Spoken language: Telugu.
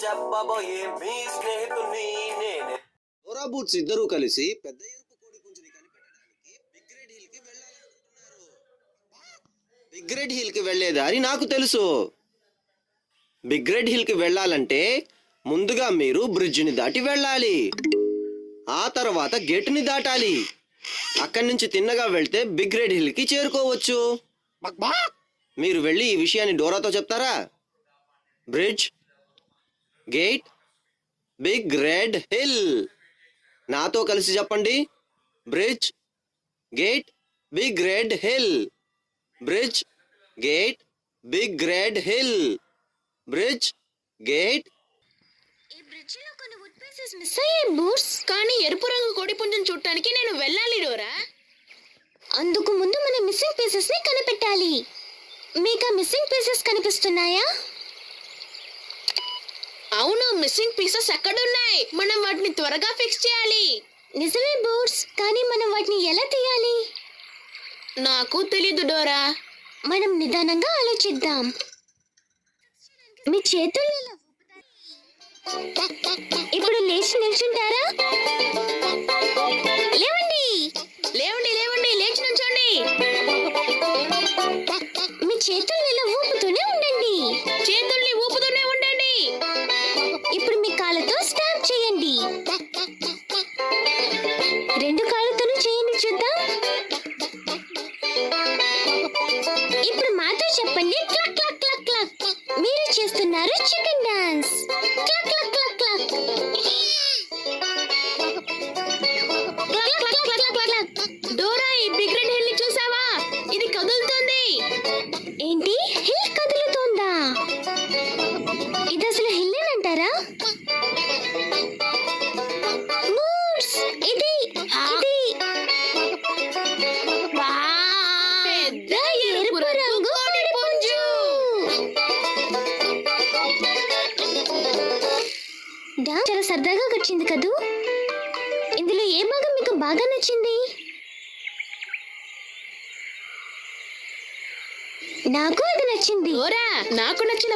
చెప్పబోయే మీ స్నేహితుని నేనే. డోరా బూట్స్ ఇద్దరూ కలిసి పెద్ద ఎరుపు కోడి పుంజుని కనిపెట్టడానికి బిగ్ రెడ్ హిల్ కి వెళ్ళాలనుకుంటున్నారు. బిగ్ రెడ్ హిల్ కి వెళ్లే దారి నాకు తెలుసు. బిగ్ రెడ్ హిల్ కి వెళ్ళాలంటే ముందుగా మీరు బ్రిడ్జిని దాటి వెళ్ళాలి. ఆ తర్వాత గేటుని దాటాలి. అక్కడి నుంచి తిన్నగా వెళ్తే బిగ్ రెడ్ హిల్ కి చేరుకోవచ్చు. మీరు వెళ్ళి ఈ విషయాన్ని డోరాతో చెప్తారా? Bridge, gate, big red hill. నాతో కలిసి చెప్పండి. Bridge, gate, big red hill. Bridge, gate, big red hill. Bridge, gate. ఈ బ్రిడ్జిలో కొన్ని వుడ్ పీసెస్ మిస్ అయ్యాయి బూట్స్. కానీ ఎరుపు రంగు కోడి పుంజుని చూడటానికి నేను వెళ్ళాలి డోరా. అందుకు ముందు మన మిస్సింగ్ పీసెస్ ని కనిపెట్టాలి. మీకు ఆ మిస్సింగ్ పీసెస్ కనిపిస్తున్నాయా? అవును, మిస్సింగ్ పీసెస్ ఎక్కడున్నాయి? మనం వాటిని త్వరగా ఫిక్స్ చేయాలి. నిజమే బూట్స్, కానీ మనం వాటిని ఎలా తీయాలి? నాకు తెలీదు డోరా. మనం నిదానంగా ఆలోచిద్దాం. మీ చేతులు ఇప్పుడు లేచి నిల్చుంటారా? లేవండి లేవండి లేవండి, లేచి నిల్చోండి. మీ చేతుల్ని ఇలా ఊపుతూనే ఉండండి. చేతుల్ని ఊపుతూనే ఉండండి. ఇప్పుడు మీ కాళ్ళతో స్టాంప్ చేయండి. రెండు కాళ్ళతోనూ చేయండి చూద్దాం. ఇప్పుడు మాతో చెప్పండి, క్లక్ క్లక్ క్లక్ క్లక్. మీరు చేస్తున్నారు చికెన్ డాన్స్. క్లక్ క్లక్ క్లక్ క్లక్. క్లక్ క్లక్ క్లక్ క్లక్. డోరా, ఈ బిగ్ రెడ్ హిల్ ని చూసావా? ఇది కదులుతోంది. ఏంటి, హిల్ కదులుతోందా? ఇది అసలు హిల్ అంటారా? మూడ్స్, ఇది పెద్ద ఎరుపు రంగు కోడి పుంజు. చాలా సరదాగా గడిచింది కదూ. ఇందులో ఏ భాగం మీకు బాగా నచ్చింది? నాకు అది నచ్చింది. నాకు నచ్చిన